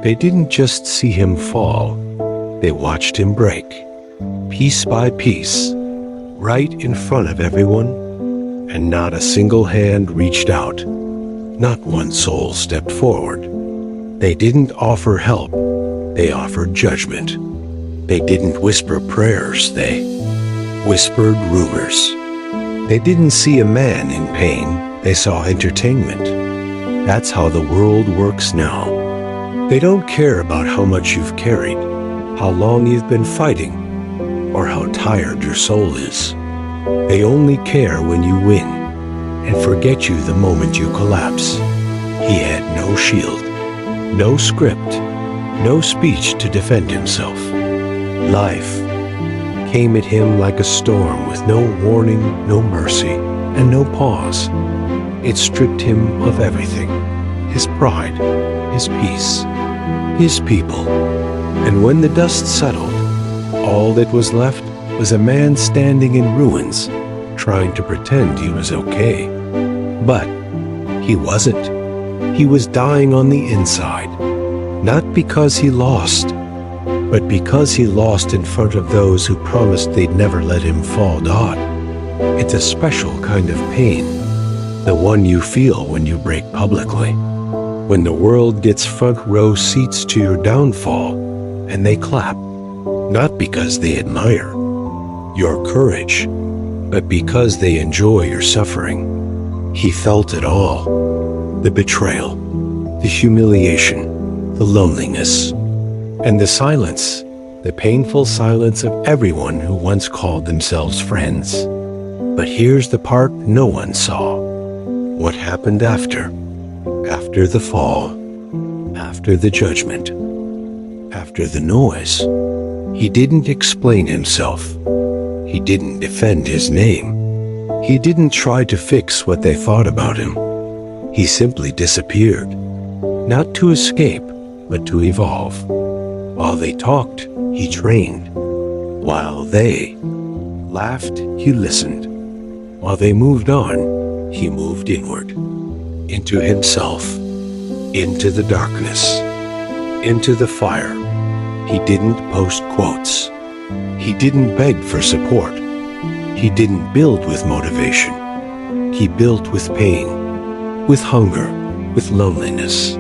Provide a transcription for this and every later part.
They didn't just see him fall, they watched him break, piece by piece, right in front of everyone, and not a single hand reached out. Not one soul stepped forward. They didn't offer help, they offered judgment. They didn't whisper prayers, they whispered rumors. They didn't see a man in pain, they saw entertainment. That's how the world works now. They don't care about how much you've carried, how long you've been fighting, or how tired your soul is. They only care when you win, and forget you the moment you collapse. He had no shield, no script, no speech to defend himself. Life came at him like a storm with no warning, no mercy, and no pause. It stripped him of everything, his pride, his peace, his people. And when the dust settled, all that was left was a man standing in ruins, trying to pretend he was okay. But he wasn't. He was dying on the inside, not because he lost, but because he lost in front of those who promised they'd never let him fall dead. It's a special kind of pain, the one you feel when you break publicly, when the world gets front row seats to your downfall, and they clap, not because they admire your courage, but because they enjoy your suffering. He felt it all, the betrayal, the humiliation, the loneliness, and the silence, the painful silence of everyone who once called themselves friends. But here's the part no one saw. What happened after the fall, after the judgment, after the noise. He didn't explain himself. He didn't defend his name. He didn't try to fix what they thought about him. He simply disappeared, not to escape, but to evolve. While they talked, he trained. While they laughed, he listened. While they moved on, he moved inward, into himself, into the darkness, into the fire. He didn't post quotes. He didn't beg for support. He didn't build with motivation. He built with pain, with hunger, with loneliness.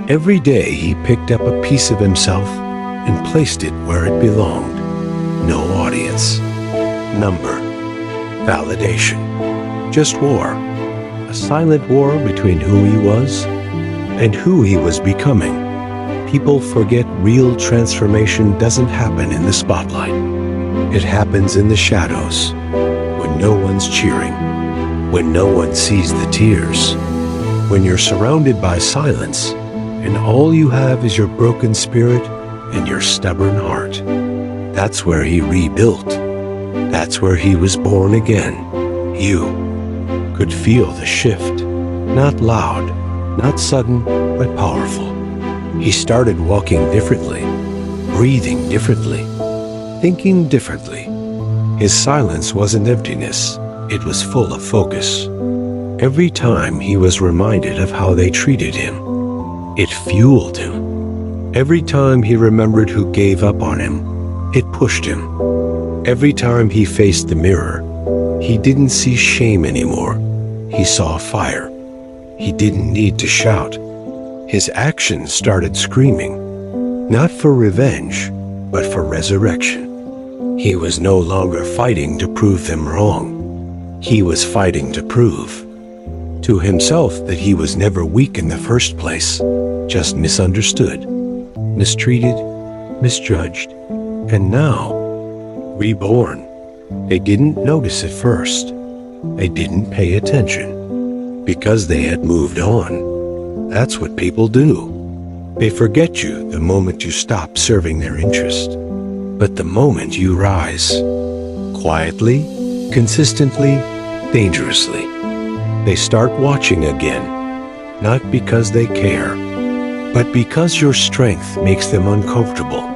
Every day he picked up a piece of himself and placed it where it belonged. No audience, number, validation, just war. A silent war between who he was and who he was becoming. People forget real transformation doesn't happen in the spotlight. It happens in the shadows, when no one's cheering, when no one sees the tears, when you're surrounded by silence and all you have is your broken spirit and your stubborn heart. That's where he rebuilt. That's where he was born again. You could feel the shift, not loud, not sudden, but powerful. He started walking differently, breathing differently, thinking differently. His silence wasn't emptiness, it was full of focus. Every time he was reminded of how they treated him, it fueled him. Every time he remembered who gave up on him, it pushed him. Every time he faced the mirror, he didn't see shame anymore. He saw fire. He didn't need to shout. His actions started screaming, not for revenge, but for resurrection. He was no longer fighting to prove them wrong. He was fighting to prove to himself that he was never weak in the first place, just misunderstood, mistreated, misjudged, and now reborn. They didn't notice at first. They didn't pay attention because they had moved on. That's what people do. They forget you the moment you stop serving their interest. But the moment you rise, quietly, consistently, dangerously, they start watching again, not because they care, but because your strength makes them uncomfortable.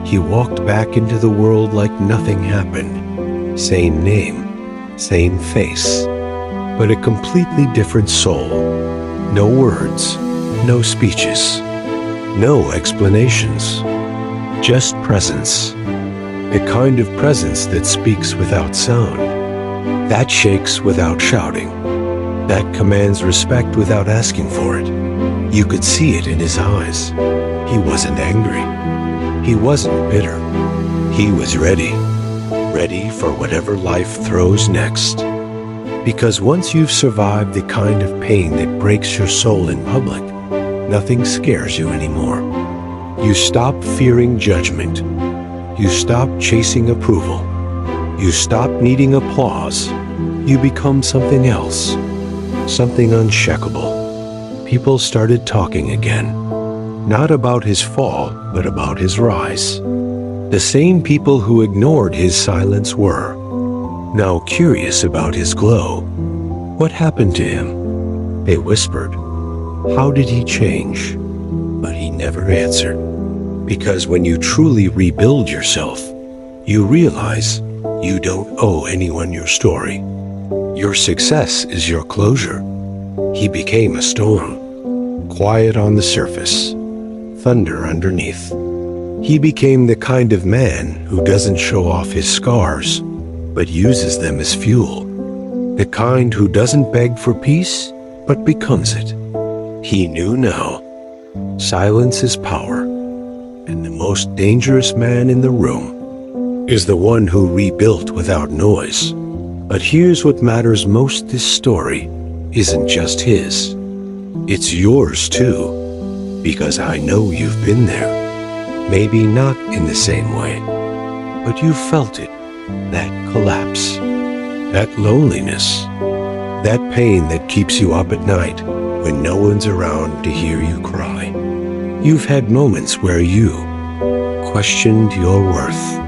He walked back into the world like nothing happened. Same name, same face, but a completely different soul. No words, no speeches, No explanations, just presence. The kind of presence that speaks without sound, that shakes without shouting, that commands respect without asking for it. You could see it in his eyes. He wasn't angry. He wasn't bitter. He was ready for whatever life throws next. Because once you've survived the kind of pain that breaks your soul in public, nothing scares you anymore. You stop fearing judgment. You stop chasing approval. You stop needing applause. You become something else, something unshakable. People started talking again, not about his fall, but about his rise. The same people who ignored his silence were now curious about his glow. What happened to him? They whispered. How did he change? But he never answered. Because when you truly rebuild yourself, you realize you don't owe anyone your story. Your success is your closure. He became a storm, quiet on the surface, thunder underneath. He became the kind of man who doesn't show off his scars, but uses them as fuel. The kind who doesn't beg for peace, but becomes it. He knew now. Silence is power, and the most dangerous man in the room is the one who rebuilt without noise. But here's what matters most: this story isn't just his. It's yours too, because I know you've been there. Maybe not in the same way, but you felt it. That collapse, that loneliness, that pain that keeps you up at night when no one's around to hear you cry. You've had moments where you questioned your worth,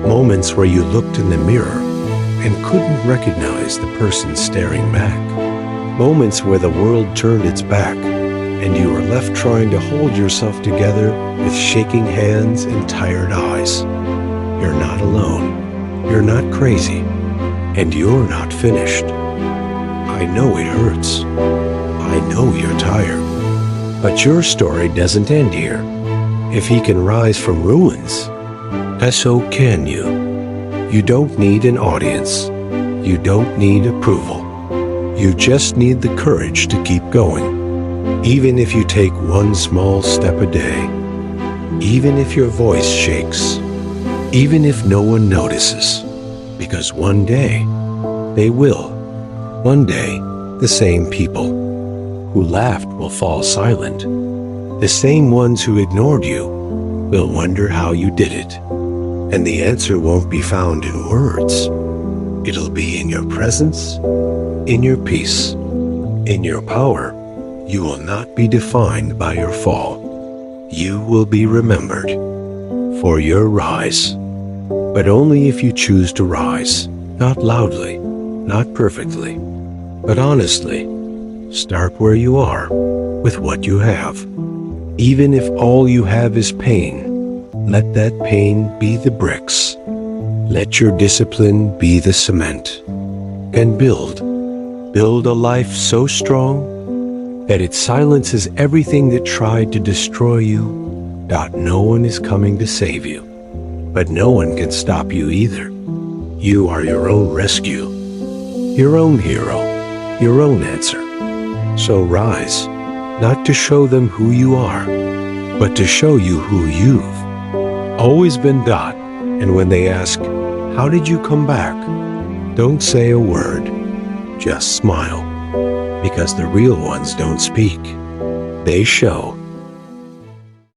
moments where you looked in the mirror and couldn't recognize the person staring back, moments where the world turned its back and you were left trying to hold yourself together with shaking hands and tired eyes. You're not alone. You're not crazy. And you're not finished. I know it hurts. I know you're tired. But your story doesn't end here. If he can rise from ruins, so can you. You don't need an audience. You don't need approval. You just need the courage to keep going. Even if you take one small step a day, even if your voice shakes, even if no one notices, because one day they will. One day, the same people who laughed will fall silent. The same ones who ignored you will wonder how you did it. And the answer won't be found in words. It'll be in your presence, in your peace, in your power. You will not be defined by your fall. You will be remembered for your rise. But only if you choose to rise, not loudly, not perfectly, but honestly. Start where you are, with what you have. Even if all you have is pain, let that pain be the bricks. Let your discipline be the cement. And build a life so strong that it silences everything that tried to destroy you. No one is coming to save you, but no one can stop you either. You are your own rescue, your own hero, your own answer. So rise, not to show them who you are, but to show you who you've always been. And when they ask, how did you come back? Don't say a word, just smile. Because the real ones don't speak. They show.